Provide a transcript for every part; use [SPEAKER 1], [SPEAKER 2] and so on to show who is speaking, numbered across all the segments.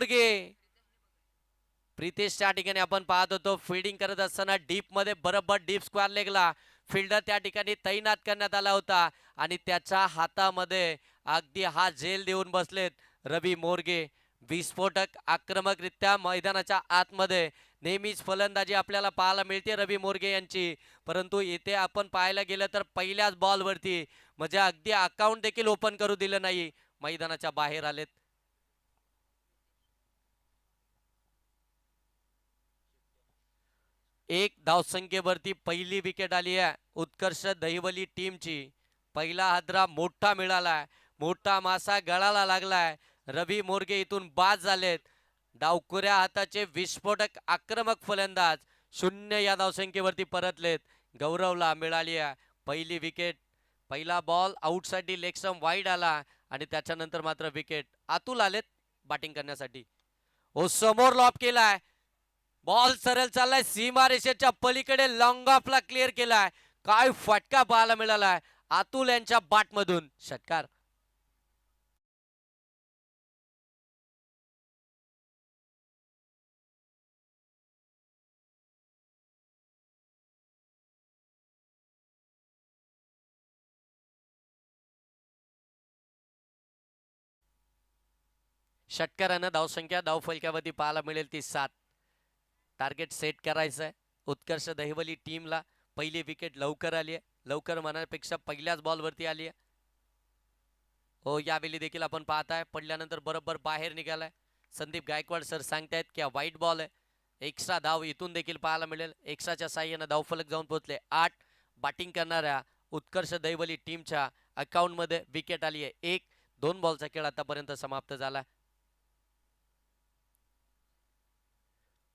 [SPEAKER 1] मोरगे. प्रितेश त्या ठिकाणी आपण पाहत होतो फिल्डिंग करत असताना डीप मध्ये बरोबर डीप स्क्वेअर लेगला फिल्डर त्या ठिकाणी तैनात करण्यात आला होता आणि त्याच्या हातामध्ये अगदी हा झेल देऊन बसलेत रवी मोरगे. विस्फोटक आक्रमकरित्या मैदानाच्या आतमध्ये नेहमीच फलंदाजी आपल्याला पाहायला मिळते रवी मोरगे यांची, परंतु इथे आपण पाहायला गेलं तर पहिल्याच बॉलवरती म्हणजे अगदी अकाउंट देखील ओपन करू दिलं नाही, मैदानाच्या बाहेर आलेत. एक धावसंख्येवरती पहिली विकेट आली आहे उत्कर्ष दहिवली टीमची. पहिला हादरा मोठा मिळालाय, मोठा मासा गळाला लागलाय. रवी मोरगे इथून बाद झालेत. डावखुऱ्या हाताचे विस्फोटक आक्रमक फलंदाज 0 या धावसंख्येवरती परतलेत. गौरवला मिळाली आहे पहिली विकेट. पहिला बॉल आउटसाठी लेगस्टम वाईड आला आणि त्याच्यानंतर मात्र विकेट. अतुल आलेत बॅटिंग करण्यासाठी. ओ समोर लॉप केलाय, बॉल सरळ चाललाय सीमा रेषेच्या पलीकडे, लॉंग ऑफला क्लिअर केलाय. काय फटका पाहायला मिळालाय अतुल यांच्या बॅटमधून. षटकार. षटकारानं धावसंख्या धावफलक्यावरती पाहायला मिळेल ती 7. टार्गेट सेट करायचंय उत्कर्ष दहिवली टीमला. पहिली विकेट लवकर आली आहे, लवकर म्हणण्यापेक्षा पहिल्याच बॉलवरती आली आहे. हो यावेळी देखील आपण पाहताय पडल्यानंतर बरोबर बाहेर निघालाय. संदीप गायकवाड सर सांगतायत की व्हाईट बॉल आहे. एक्स्ट्रा धाव इथून देखील पाहायला मिळेल. एक्स्ट्राच्या साह्यानं धावफलक जाऊन पोहोचले 8. बॅटिंग करणाऱ्या उत्कर्ष दैवली टीमच्या अकाउंटमध्ये विकेट आली आहे 1. 2 बॉलचा खेळ आतापर्यंत समाप्त झाला.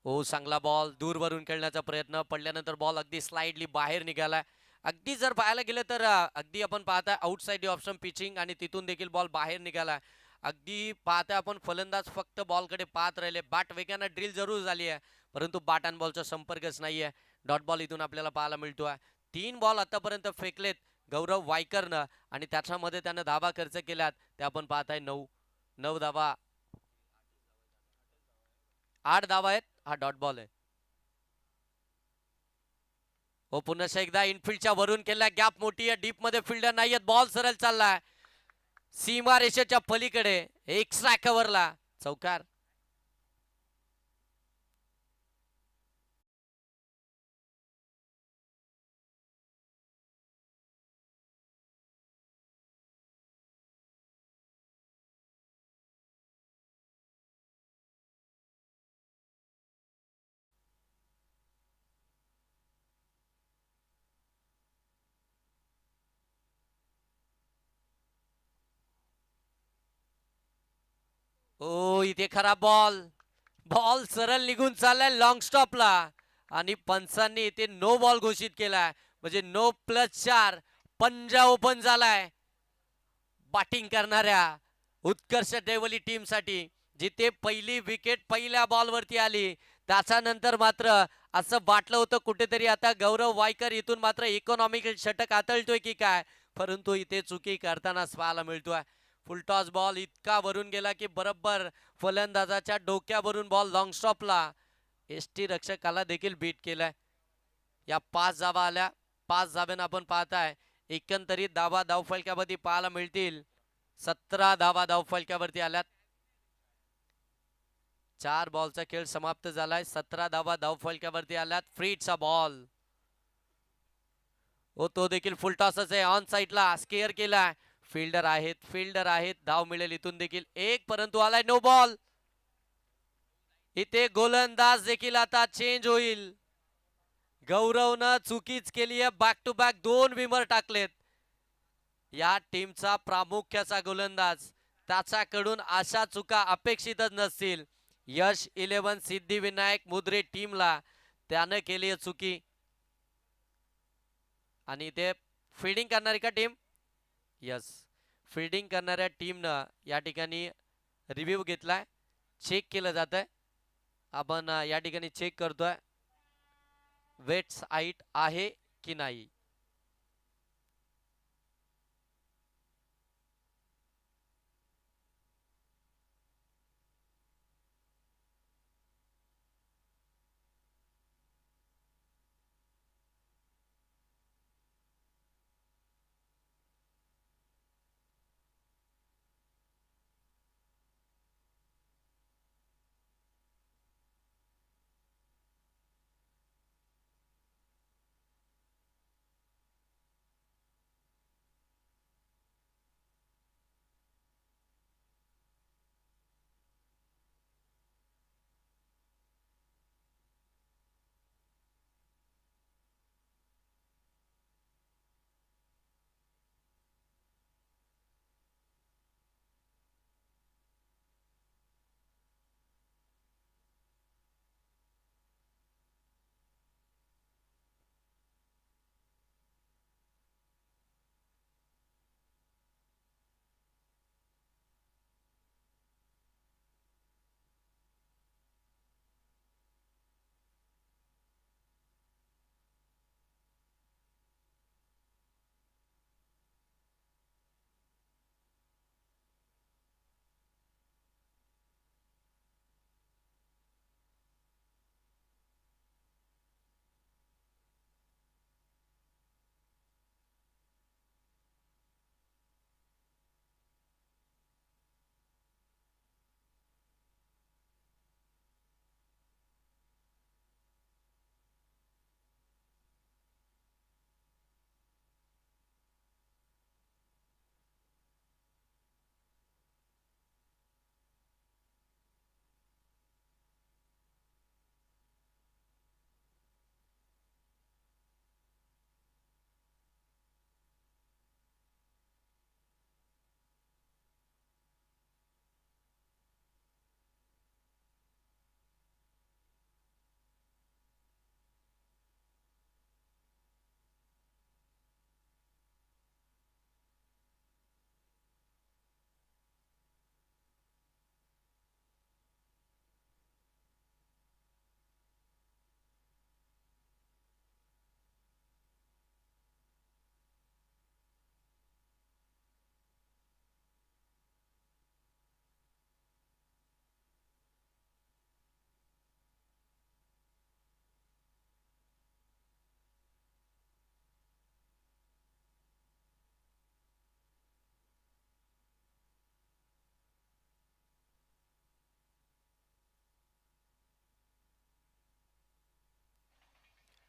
[SPEAKER 1] हो चांगला बॉल दूरवरून खेळण्याचा प्रयत्न, पडल्यानंतर बॉल अगदी स्लाइडली बाहेर निघाला. अगदी जर पाहायला गेलं तर अगदी आपण पाहता आउटसाइड ऑप्शन पिचिंग आणि तिथून देखील बॉल बाहेर निघाला. अगदी पाहता आपण फलंदाज फक्त बॉलकडे पाहत राहिले. बॅट वेगानं ड्रिल जरूर झाली आहे, परंतु बॅट अँड बॉलचा संपर्कच नाहीये. डॉट बॉल इथून आपल्याला पाहायला मिळतो आहे. 3 बॉल आतापर्यंत फेकलेत गौरव वायकरनं आणि त्याच्यामध्ये त्यानं धावा खर्च केल्यात ते आपण पाहताय 9 धावा, 8 धावा आहेत. हा डॉट बॉल आहे. हो पुन्हा एकदा इनफिल्डच्या वरून केला, गॅप मोठी आहे, डीप मध्ये फिल्डर नाहीयेत. बॉल सरळ चाललाय सीमा रेषेच्या पलीकडे, एक्स्ट्रा कव्हरला. चौकार. ओ इथे खराब बॉल, बॉल सरळ निघून चाललाय लॉंग स्टॉपला आणि पंचांनी इथे नो बॉल घोषित केलाय. म्हणजे 9+4 पंजा ओपन झालाय बॅटिंग करणाऱ्या उत्कर्ष देवली टीम साठी. जिथे पहिली विकेट पहिल्या बॉलवरती आली त्याच्यानंतर मात्र असं वाटलं होतं कुठेतरी आता गौरव वायकर इथून मात्र इकॉनॉमिकल षटक हाताळतोय की काय, परंतु इथे चुकी करतानाच पाहायला मिळतोय. फुलटॉस बॉल इतका वरून गेला की बरोबर फलंदाजाच्या डोक्यावरून बॉल लॉंग स्टॉपला. एसटी रक्षकाला देखील बीट केलाय. या 5 धावा आल्या. 5 धाब्यानं आपण पाहताय एकंदरीत धावा धावफलक्यावरती पाहायला मिळतील 17 धावा धावफलक्यावरती आल्यात. 4 बॉलचा खेळ समाप्त झालाय. 17 धावा धावफलक्यावरती आल्यात. फ्रीडचा बॉल हो तो देखील फुलटॉसच आहे. ऑन साइडला स्केअर केलाय. फिल्डर आहेत धाव मिळेल इथून देखील 1, परंतु आलाय नो बॉल. इथे गोलंदाज देखील आता चेंज होईल. गौरवनं चुकीच केली आहे. बॅक टू बॅक 2 विमर टाकलेत. या टीमचा प्रामुख्याचा गोलंदाज, त्याच्याकडून अशा चुका अपेक्षितच नसतील. यश 11 सिद्धिविनायक मुद्रे टीमला त्यानं केली चुकी आणि ते फिल्डिंग करणारी का टीम, यस फिल्डिंग करणाऱ्या टीमनं या ठिकाणी रिव्ह्यू घेतलाय, चेक केलं जात आहे. आपण या ठिकाणी चेक करतोय वेट्स आईट आहे की नाही.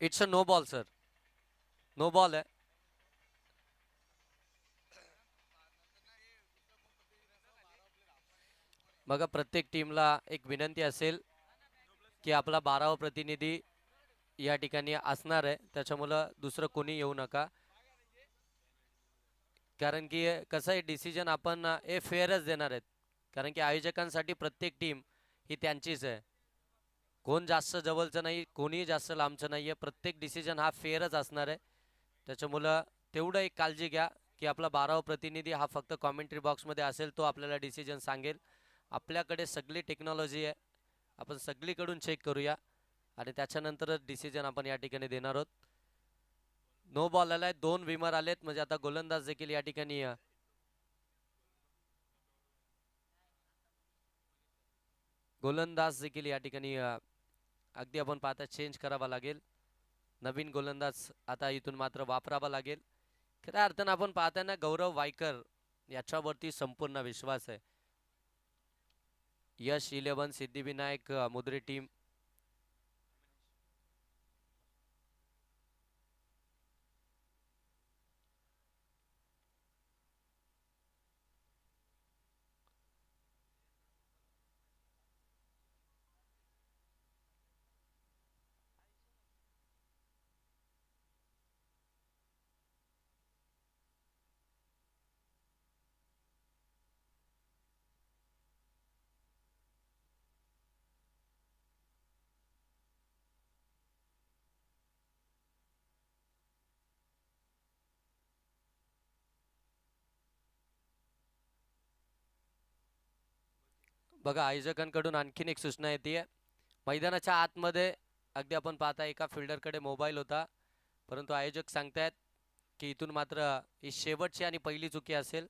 [SPEAKER 1] It's a no ball sir, no ball आहे. बघा प्रत्येक टीमला एक विनंती असेल की आपला 12वा प्रतिनिधी या ठिकाणी असणार आहे, त्याच्यामुळं दुसरं कोणी येऊ नका. कारण की कसं आहे डिसिजन आपण हे फेअरच देणार आहेत. कारण की आयोजकांसाठी प्रत्येक टीम ही त्यांचीच आहे. कोण जास्त जवळचं नाही, कोणीही जास्त लांबचं नाही आहे. प्रत्येक डिसिजन हा फेअरच असणार आहे. त्याच्यामुळं तेवढं एक काळजी घ्या की आपला 12वा प्रतिनिधी हा फक्त कॉमेंट्री बॉक्समध्ये असेल, तो आपल्याला डिसिजन सांगेल. आपल्याकडे सगळी टेक्नॉलॉजी आहे, आपण सगळीकडून चेक करूया आणि त्याच्यानंतरच डिसिजन आपण या ठिकाणी देणार आहोत. नो बॉल आलाय, 2 विमर आलेत, म्हणजे आता गोलंदाज देखील या ठिकाणी गोलंदाज देखील या ठिकाणी अगदी आपण पाहता चेंज करावा लागेल. नवीन गोलंदाज आता इथून मात्र वापरावा लागेल. खऱ्या अर्थानं आपण पाहताना गौरव वायकर याच्यावरती संपूर्ण विश्वास आहे. यश 11 सिद्धिविनायक मुद्रे टीम. बघा आयोजकांकडून आणखीन एक सूचना येते. मैदानाच्या आतमध्ये अगदी आपण पाहता एका फिल्डरकडे मोबाईल होता, परंतु आयोजक सांगतायत की इथून मात्र ही शेवटची आणि पहिली चुकी असेल.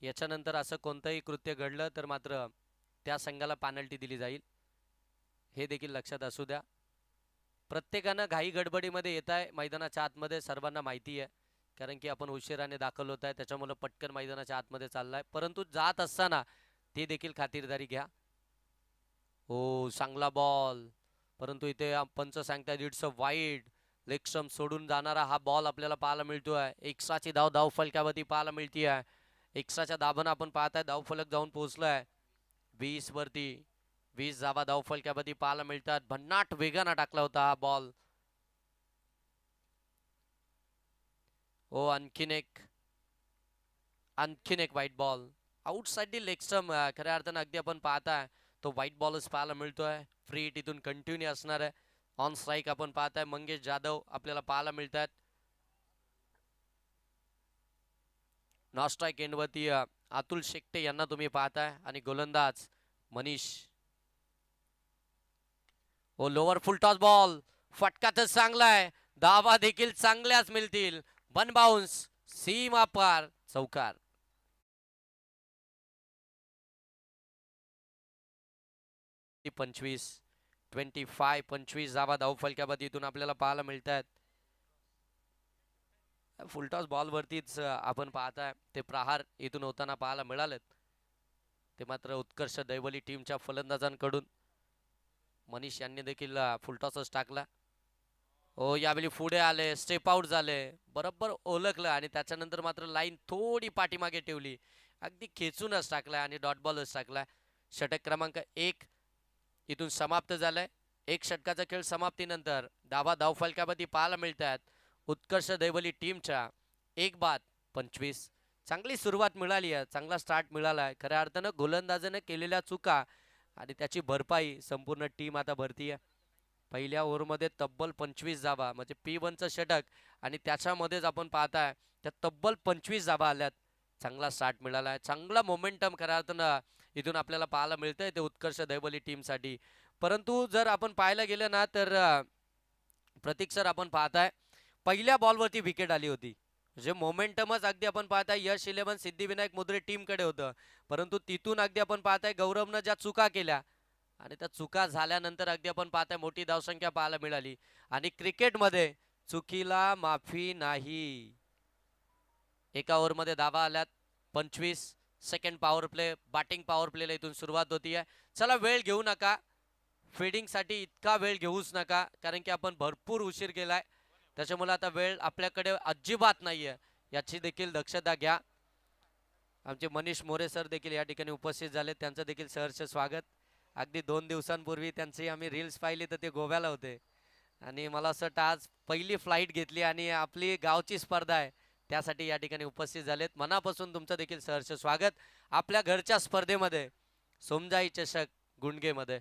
[SPEAKER 1] याच्यानंतर असं कोणतंही कृत्य घडलं तर मात्र त्या संघाला पेनल्टी दिली जाईल, हे देखील लक्षात असू द्या. प्रत्येकानं घाई गडबडीमध्ये येत आहे मैदानाच्या आतमध्ये, सर्वांना माहिती आहे. कारण की आपण उशिराने दाखल होत आहे, त्याच्यामुळे पटकन मैदानाच्या आतमध्ये चाललाय. परंतु जात असताना ते देखील खातिरदारी घ्या. हो चांगला बॉल, परंतु इथे पंच सांगतायत it's a wide. Leg stump सोडून जाणारा हा बॉल आपल्याला पाहायला मिळतोय. एक्स्ट्राची धाव फलकावरती पाहायला मिळते आहे. एक्स्ट्राच्या दाबानं आपण पाहताय धावफलक जाऊन पोहोचलाय 20 वरती. 20 धावा धावफलकावरती पाहायला मिळतात. भन्नाट वेगानं टाकला होता हा बॉल. हो आणखीन एक white ball. Outside leg stump, खऱ्या अर्थानं अगदी आपण पाहताय तो व्हाईट बॉलच पाहायला मिळतोय. फ्री हिट इथून कंटिन्यू असणार आहे. ऑन स्ट्राईक आपण पाहताय मंगेश जाधव आपल्याला पाहायला मिळतात. नॉन स्ट्राईक एंडवरती अतुल शेट्टे यांना तुम्ही पाहताय आणि गोलंदाज मनीष. ओ लोअर फुल टॉस बॉल, फटका तर चांगला आहे, धावा देखील चांगल्याच मिळतील. वन बाउन्स, सीमा पार, चौकार. 25 धावा धावफलकावरती इथून आपल्याला पाहायला मिळतात. फुलटॉस बॉलवरतीच आपण पाहताय ते प्रहार इथून होताना पाहायला मिळालेत. ते मात्र उत्कर्ष दैवली टीमच्या फलंदाजांकडून. मनीष यांनी देखील फुलटॉसच टाकला. हो यावेळी पुढे आले, स्टेप आउट झाले, बरोबर ओळखलं आणि त्याच्यानंतर मात्र लाईन थोडी पाठीमागे ठेवली, अगदी खेचूनच टाकलाय आणि डॉट बॉलच टाकलाय. षटक क्रमांक 1 इथून समाप्त झालाय. एक षटकाचा खेळ समाप्तीनंतर धावा धावफलकावरती पाहायला मिळतात उत्कर्ष दैवली टीमच्या 1 बाद 25. चांगली सुरुवात मिळाली आहे, चांगला स्टार्ट मिळाला आहे. खऱ्या अर्थानं गोलंदाजाने केलेल्या चुका आणि त्याची भरपाई संपूर्ण टीम आता भरती आहे. पहिल्या ओव्हरमध्ये तब्बल 25 धावा, म्हणजे P1चं षटक आणि त्याच्यामध्येच आपण पाहताय त्या तब्बल 25 धावा आल्यात. चांगला स्टार्ट मिळाला आहे, चांगला मोमेंटम खऱ्या अर्थानं इथून आपल्याला पाहायला मिळतंय ते उत्कर्ष दैवली टीमसाठी. परंतु जर आपण पाहायला गेलं ना तर प्रतीक सर आपण पाहताय पहिल्या बॉलवरती विकेट आली होती, म्हणजे मोमेंटमच अगदी आपण पाहताय यश 11 सिद्धिविनायक मुद्रे टीमकडे होतं. परंतु तिथून अगदी आपण पाहताय गौरवनं ज्या चुका केल्या आणि त्या चुका झाल्यानंतर अगदी आपण पाहताय मोठी धावसंख्या पाहायला मिळाली. आणि क्रिकेटमध्ये चुकीला माफी नाही. एका ओव्हरमध्ये धावा आल्यात 25. Second power play, batting power प्लेला इथून सुरुवात होती आहे. चला वेळ घेऊ नका, फिल्डिंग साठी इतका वेळ घेऊच नका, कारण की आपण भरपूर उशीर केलाय. त्याच्यामुळे आता वेळ आपल्याकडे अजिबात नाहीये, याची देखील दक्षता घ्या. आमचे मनीष मोरे सर देखील या ठिकाणी उपस्थित झाले, त्यांचं देखील सहर्ष स्वागत. अगदी 2 दिवसांपूर्वी त्यांची आम्ही रील्स पाहिली तर ते गोव्याला होते, आणि मला असं वाटतं आज पहिली फ्लाईट घेतली आणि आपली गावची स्पर्धा आहे त्यासाठी या ठिकाणी उपस्थित झालेत. मनापासून तुमचं देखील सहर्ष स्वागत आपल्या घरच्या स्पर्धेमध्ये, सोमजाई चषक गुंडगेमध्ये.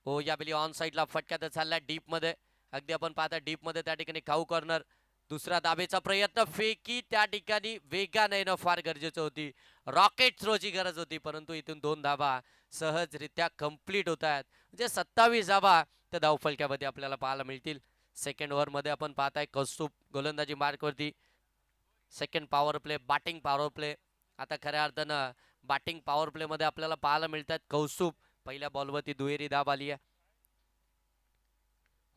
[SPEAKER 1] हो, यावेळी ऑन साईडला फटका तर चाललाय डीप मध्ये. अगदी आपण पाहता डीप मध्ये त्या ठिकाणी काऊ कॉर्नर. दुसरा दाबेचा प्रयत्न, फेकी त्या ठिकाणी वेगाने येणं फार गरजेचं होती. रॉकेट थ्रोची गरज होती, परंतु इथून 2 धाबा सहजरित्या कंप्लीट होत आहेत. म्हणजे 27 धाबा त्या धावफलक्यामध्ये आपल्याला पाहायला मिळतील. सेकंड ओव्हर मध्ये आपण पाहताय कौस्तुभ गोलंदाजी मार्कवरती. Second power play, batting power play. आता खऱ्या अर्थानं बॅटिंग पॉवर प्ले मध्ये आपल्याला पाहायला मिळतात कौस्तुभ. पहिल्या बॉलवरती दुहेरी धाब आली आहे.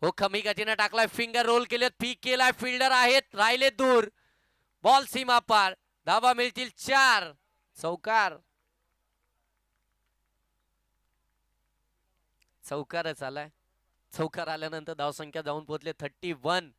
[SPEAKER 1] हो, कमी गतीने टाकलाय, फिंगर रोल केले, पीक केलाय, फिल्डर आहेत, राहिले दूर. बॉल सीमा पार, धाबा मिळतील 4. चौकार, चौकारच आलाय. चौकार आल्यानंतर धावसंख्या जाऊन पोहोचले 31.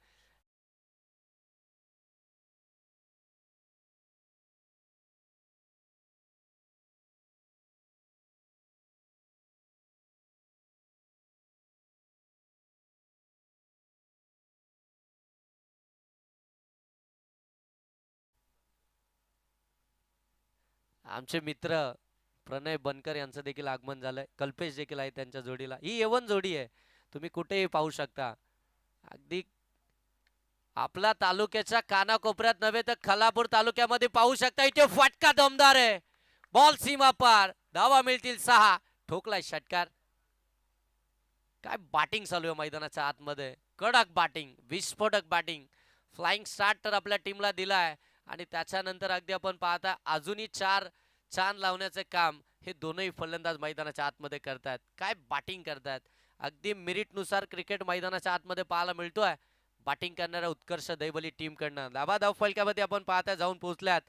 [SPEAKER 1] आमचे मित्र प्रणय बनकर यांचं देखील आगमन झालंय. कल्पेश देखील आहे त्यांच्या जोडीला. ही एवन जोडी आहे, तुम्ही कुठेही पाहू शकता. अगदी आपला तालुक्याच्या कानाकोपऱ्यात नव्हे तर खलापूर तालुक्यामध्ये पाहू शकता. इथे फटका दमदार आहे, बॉल सीमा पार, धावा मिळतील 6. ठोकलाय षटकार. काय बॅटिंग चालू आहे मैदानाच्या आतमध्ये, कडक बॅटिंग, विस्फोटक बॅटिंग. फ्लाइंग स्टार्ट तर आपल्या टीमला दिलाय, आणि त्याच्यानंतर अगदी आपण पाहता अजूनही 4 चांद लावण्याचे काम हे दोनही फलंदाज मैदानाच्या आतमध्ये करतात. काय बॅटिंग करतात, अगदी मेरिटनुसार क्रिकेट मैदानाच्या आतमध्ये पाहायला मिळतोय. बॅटिंग करणाऱ्या उत्कर्ष दैवली टीम कडनं धाबा धाव फलकावरती आपण पाहता जाऊन पोहोचल्यात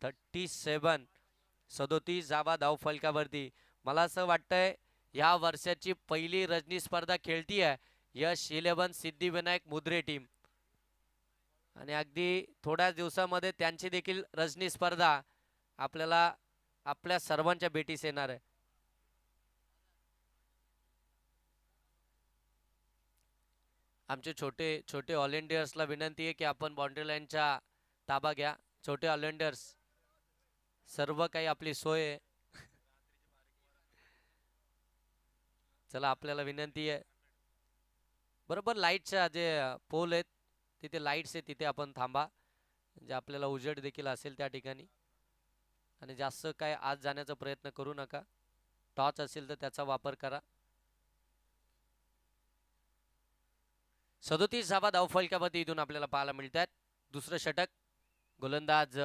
[SPEAKER 1] 37. 37 धाबा धाव फलकावरती. मला असं वाटतंय या वर्षाची पहिली रजनी स्पर्धा खेळतीये यश 11 सिद्धिविनायक मुद्रे टीम, आणि अगदी थोड्याच दिवसामध्ये त्यांची देखील रजनी स्पर्धा आपल्याला आपल्या सर्वांच्या भेटीस येणार आहे. आमचे छोटे छोटे ऑल इंडियर्सला विनंती आहे की आपण बाउंड्री लाईनच्या ताबा घ्या. छोटे ऑल इंडियर्स, सर्व काही आपली सोय आहे. चला, आपल्याला विनंती आहे, बरोबर लाईटच्या जे पोल आहेत तिथे लाईट्स आहेत, तिथे आपण थांबा, म्हणजे आपल्याला उजेड देखील असेल त्या ठिकाणी. आणि जास्त काय आत जाण्याचा प्रयत्न करू नका. टॉर्च असेल तर त्याचा वापर करा. 37 धाबा धावफलकावरती इथून आपल्याला पाहायला मिळतात. दुसरं षटक, गोलंदाज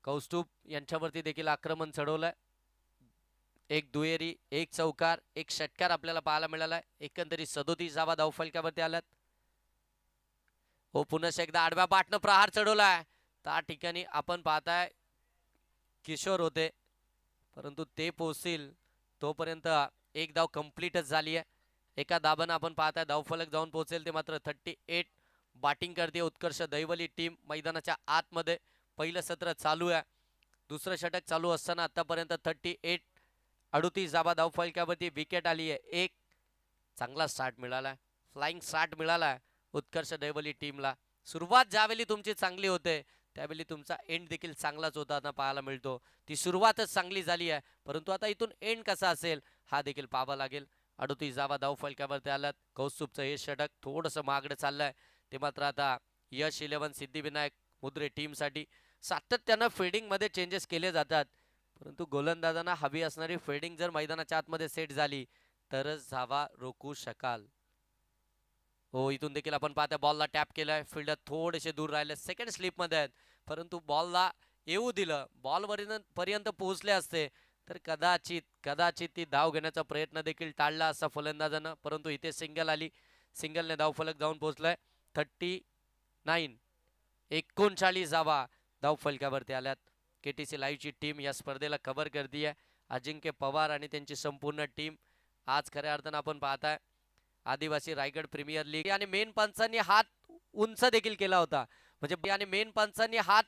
[SPEAKER 1] कौस्तुभ यांच्यावरती देखील आक्रमण चढवलंय. एक दुहेरी, एक चौकार, एक षटकार आपल्याला पाहायला मिळालाय. एकंदरीत 37 धाबा धावफलकावरती आल्यात. हो, पुन्हा एकदा आडव्या बाटनं प्रहार चढवलाय. त्या ठिकाणी आपण पाहताय किशोर होते, परंतु ते पोहोचतील तोपर्यंत एक धाव कंप्लीटच झाली आहे. एका धाबानं आपण पाहताय धावफलक जाऊन पोहोचेल ते मात्र 38. बॅटिंग करते उत्कर्ष दैवली टीम मैदानाच्या आतमध्ये. पहिलं सत्र चालू आहे. दुसरं षटक चालू असताना आतापर्यंत 38 38 धाबा धावफलकावरती विकेट आली आहे. एक चांगला स्टार्ट मिळाला, फ्लाइंग स्टार्ट मिळाला उत्कर्ष दैवली टीमला. सुरुवात ज्यावेळी तुमची चांगली होते त्यावेळी तुमचा एंड देखील चांगलाच होताना पाहायला मिळतो. ती सुरुवातच चांगली झाली आहे, परंतु आता इथून एंड कसा असेल हा देखील पाहावा लागेल. 38 धावा धावफलकावरती आल्यात. कौस्तुभचं हे षटक थोडंसं मागडं चाललंय, ते मात्र आता यश 11 सिद्धिविनायक मुद्रे टीमसाठी. सातत्यानं फिल्डिंगमध्ये चेंजेस केले जातात, परंतु गोलंदाजांना हवी असणारी फिल्डिंग जर मैदानाच्या आतमध्ये सेट झाली तरच धावा रोखू शकाल. हो, इथून देखील आपण पाहता बॉलला टॅप केलाय. फिल्डर थोडेसे दूर राहिले, सेकंड स्लिप मध्ये आहेत, परंतु बॉलला येऊ दिलं, बॉल पर्यंत पोहोचले असते तर कदाचित कदाचित ती धाव घेण्याचा प्रयत्न देखील टाळला असता फलंदाजानं. परंतु इथे सिंगल आली, सिंगलने धावफलक जाऊन पोहोचलाय 39. 39 धावा धावफलकावरती आल्यात. केटीसी लाईव्हची टीम या स्पर्धेला कव्हर करते आहे. अजिंक्य पवार आणि त्यांची संपूर्ण टीम आज खऱ्या अर्थानं आपण पाहताय आदिवासी रायगड प्रीमियर लीग आणि मेन पंचांनी हात उंच देखील केला होता, म्हणजे आणि मेन पंचांनी हात